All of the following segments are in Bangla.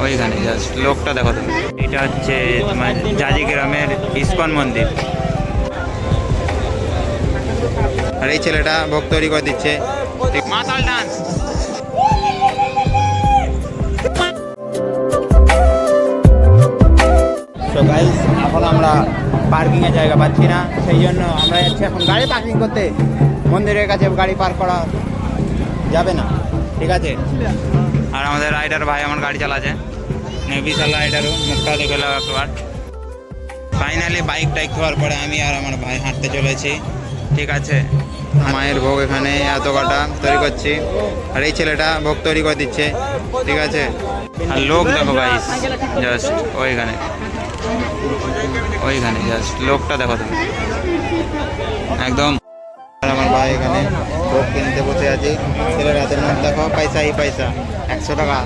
ওইখানে জাস্ট লোকটা দেখো তুমি। এটা হচ্ছে তোমার জাজি গ্রামের ইস্কন মন্দির। আর এই ছেলেটা ভোগ তৈরি করে দিচ্ছে, মাতাল ডান্স। তো গাইস, এখন আমরা পার্কিং এর জায়গা পাচ্ছি না, সেই জন্য আমরা যাচ্ছি এখন গাড়ি পার্কিং করতে। মন্দিরের কাছে গাড়ি পার্ক করা যাবে না, ঠিক আছে। আর আমাদের রাইডার ভাই আমার গাড়ি চালাচ্ছে, বিশাল রাইডারও, মুখটা দেখে এলাম একবার। ফাইনালি বাইক টাইক হওয়ার পরে আমি আর আমার ভাই হাঁটতে চলেছি, ঠিক আছে। মায়ের ভোগ এখানে এত কটা তৈরি করছি, আর এই ছেলেটা ভোগ তৈরি করে দিচ্ছে, ঠিক আছে। আর লোক দেখো গাইস, জাস্ট ওইখানে জাস্ট লোকটা দেখো তুমি একদম। আর আমার ভাই এখানে ভোগ কিনতে বসে আছি, ছেলের হাতের নোট দেখো, পয়সা 100 টাকা।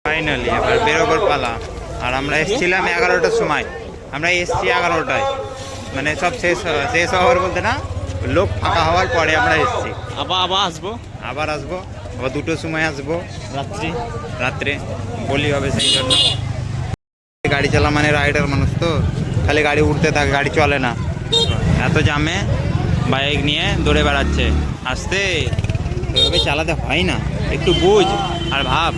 ফাইনালি এবার বেরোবার পালা। আর আমরা এসেছিলাম 11টার সময়, আমরা এসেছি 11টায়, মানে সব শেষ হওয়ার বলতে না, লোক ফাঁকা হওয়ার পরে আমরা এসেছি। আবার আসবো, আবার 2টোর সময় আসবো রাত্রে বলি হবে, সেই জন্য। গাড়ি চালা মানে রাইডার মানুষ তো, খালি গাড়ি উঠতে থাকে, গাড়ি চলে না। এত জামে বাইক নিয়ে দৌড়ে বেড়াচ্ছে, আসতে এভাবে চালাতে হয় না, একটু বুঝ আর ভাব।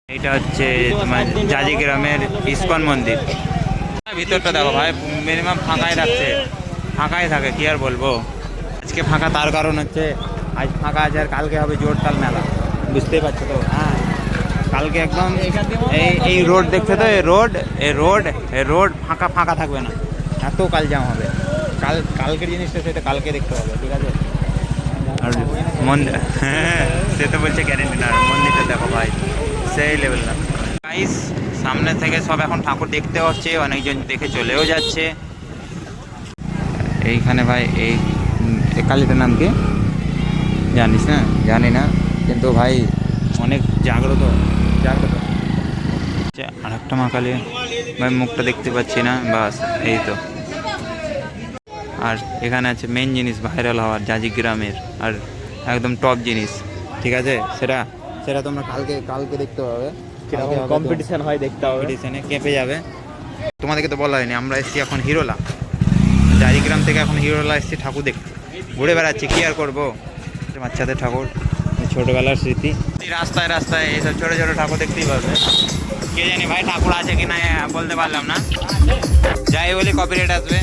এটা হচ্ছে তোমার জাজি গ্রামের ইস্কন মন্দির। ভিতরটা দেখো ভাই, মিনিমাম ফাঁকাই রাখছে, ফাঁকাই থাকে, কি আর বলবো। আজকে ফাঁকা তার কারণ হচ্ছে আজ ফাঁকা আছে, আর কালকে হবে জোরতাল মেলা, বুঝতেই পারছো তো। হ্যাঁ, কালকে একদম এই রোড দেখছে তো, এই রোড ফাঁকা থাকবে না, এত কাল জাম হবে। কালকের জিনিসটা সেটা কালকে দেখতে হবে, ঠিক আছে। আর মন্দির, হ্যাঁ সে তো বলছে গ্যারেন্টি না, মন্দিরটা দেখো ভাই সেই লেভেল না। গাইস, সামনে থেকে সব এখন ঠাকুর দেখতে হচ্ছে, অনেকজন দেখে চলেও যাচ্ছে। এইখানে ভাই এই কালীটার নাম কি জানিস না? জানি না, কিন্তু ভাই অনেক জাগ্রত। আর একটা মা কালী ভাই, মুখটা দেখতে পাচ্ছি না, বাস এই তো। আর এখানে আছে মেন জিনিস ভাইরাল হওয়ার জাজি গ্রামের, আর একদম টপ জিনিস, ঠিক আছে। সেটা তোমরা কালকে দেখতে পাবে, কম্পিটিশন হয়, দেখতে হবে, কম্পিটিশনে কেঁপে যাবে। তোমাদেরকে তো বলা হয়নি, আমরা এসেছি এখন হিরোলা, জাজিগ্রাম থেকে এখন হিরোলা এসেছি ঠাকুর দেখতে, ঘুরে বেড়াচ্ছি, কি আর করবো। বাচ্চাদের ঠাকুর, ছোটোবেলার স্মৃতি। রাস্তায় এইসব ছোটো ছোটো ঠাকুর দেখতেই পাবে। কে জানি ভাই ঠাকুর আছে কি না বলতে পারলাম না, যাই বলি কপিরাইট আসবে।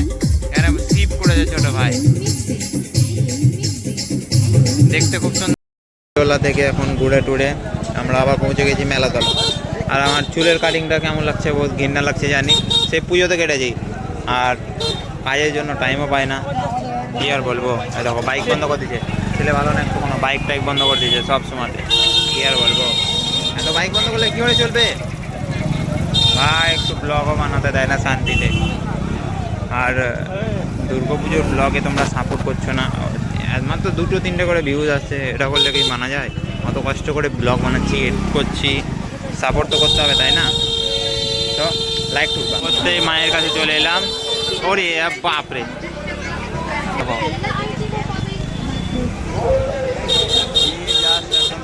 এখানে শিব করেছে ছোটো ভাই, দেখতে খুব সুন্দর। হিরোলা থেকে এখন ঘুরে টুরে আমরা আবার পৌঁছে গেছি মেলাতলা। আর আমার চুলের কাটিংটা কেমন লাগছে, বহুত ঘৃণা লাগছে জানি, সে পুজোতে কেটেছি, আর কাজের জন্য টাইমও পাই না, কি আর বলবো। দেখো বাইক বন্ধ করে দিয়েছে, ছেলে ভালো না একটু, কোনো বাইক টাইক বন্ধ করে দিয়েছে সব সময়তে, কি আর বলবো। এত বাইক বন্ধ করলে কী করে চলবে ভাই, একটু ব্লগও বানাতে দেয় না শান্তিতে। আর দুর্গাপুজোর ব্লগে তোমরা সাপোর্ট করছো না, মাত্র 2-3টে করে ভিউজ আসছে, এটা করলে কি মানা যায়? অত কষ্ট করে ব্লগ বানাচ্ছি, এডিট করছি, সাপোর্ট তো করতে হবে, তাই না? তো লাইক টুকবা করতে মায়ের কাছে চলে এলাম। ওরে বাপরে,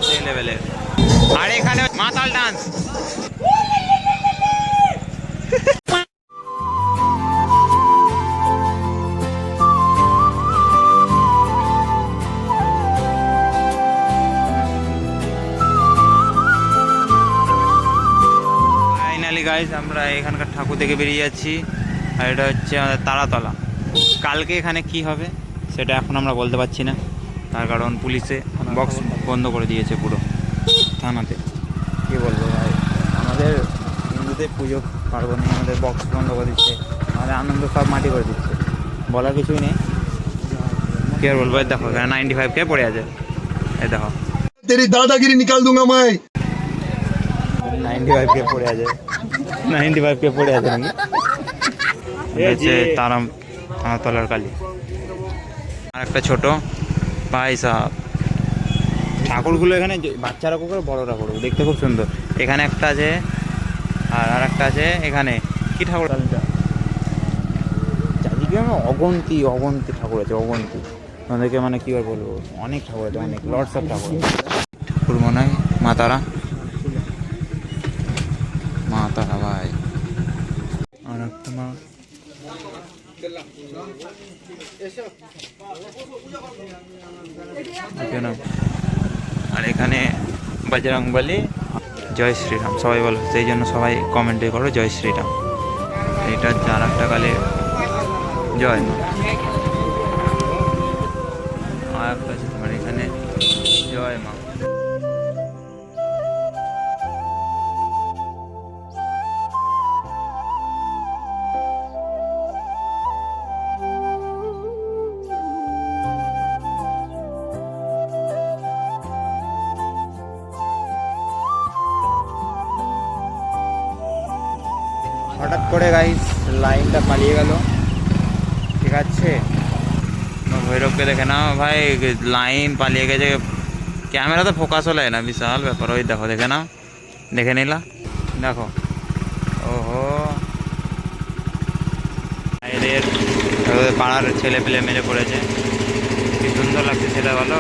সেই লেভেলের। আর এখানে মাতাল ডান্স। গাইস, আমরা এখানকার ঠাকুর দেখে বেরিয়ে যাচ্ছি, আর এটা হচ্ছে আমাদের তারাতলা। কালকে এখানে কি হবে সেটা এখন আমরা বলতে পারছি না, তার কারণ পুলিশে বক্স বন্ধ করে দিয়েছে পুরো থানাতে। কী বলবো ভাই, আমাদের হিন্দুদের পুজো পার্বণে আমাদের বক্স বন্ধ করে দিচ্ছে, আমাদের আনন্দ সব মাটি করে দিচ্ছে, বলার কিছুই নেই, কী আর বলবো। দেখো এখানে 95K পড়ে আছে, এই দেখো तेरी दादागिरी निकाल दूंगा मैं। 95K পড়ে আছে, 95K পড়ে আছে নাকি? হচ্ছে তারাতলার কালী। আর একটা ছোট ভাই সাহেব, ঠাকুরগুলো এখানে বাচ্চারা করে বড়রা করুক, দেখতে খুব সুন্দর। এখানে একটা আছে আর একটা আছে এখানে। কি ঠাকুর? চারিদিকে অগন্তি অগন্তি ঠাকুর আছে, অগন্তি। আমাদেরকে মানে কী আর বলবো, অনেক ঠাকুর আছে, অনেক লর্ডস অফ ঠাকুর। ঠাকুর মনে হয় মা তারা, মা তারা ভাই। আর একটা মা, আর এখানে বজরংবলী, জয় শ্রীরাম সবাই বলো, সেই জন্য সবাই কমেন্টে করো জয় শ্রীরাম। এটা যার একটা কালে জয় মা, আর একটা আছে তোমার এখানে জয় মা। হঠাৎ করে গাইস লাইনটা পালিয়ে গেল, ঠিক আছে? ভৈরবকে দেখে না ভাই, লাইন পালিয়ে গেছে, ক্যামেরা তো ফোকাস হলে না, বিশাল ব্যাপার। ওই দেখো, দেখে নাও, দেখে নিলা, দেখো। ওহো, এদের পাড়ার ছেলে পেলে মেরে পড়েছে, কি সুন্দর লাগছে সেটা বলো।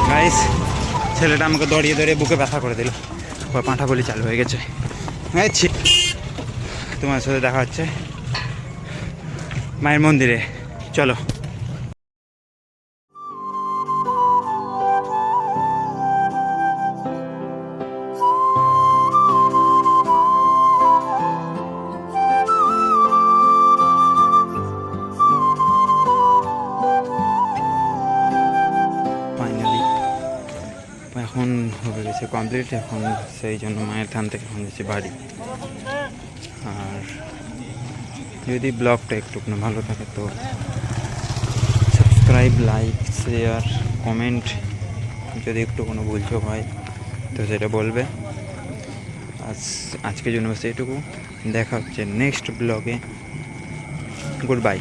গাইস ছেলেটা আমাকে দড়িয়ে দড়িয়ে বুকে ব্যথা করে দিল, পাঁঠা বলি চালু হয়ে গেছে। তোমার সাথে দেখা হচ্ছে মায়ের মন্দিরে, চলো। ফাইনালি এখন হয়ে গেছে কমপ্লিট, এখন সেই জন্য মায়ের থান থেকে এখন যাচ্ছি বাড়ি। আর যদি ব্লগটা একটুখানি ভালো থাকে তো সাবস্ক্রাইব, লাইক, শেয়ার, কমেন্ট, যদি একটু কোনো ভুলচোক হয় তো সেটা বলবে। আজকের জন্য বাস এইটুকু, দেখা হচ্ছে নেক্সট ব্লগে। Good bye.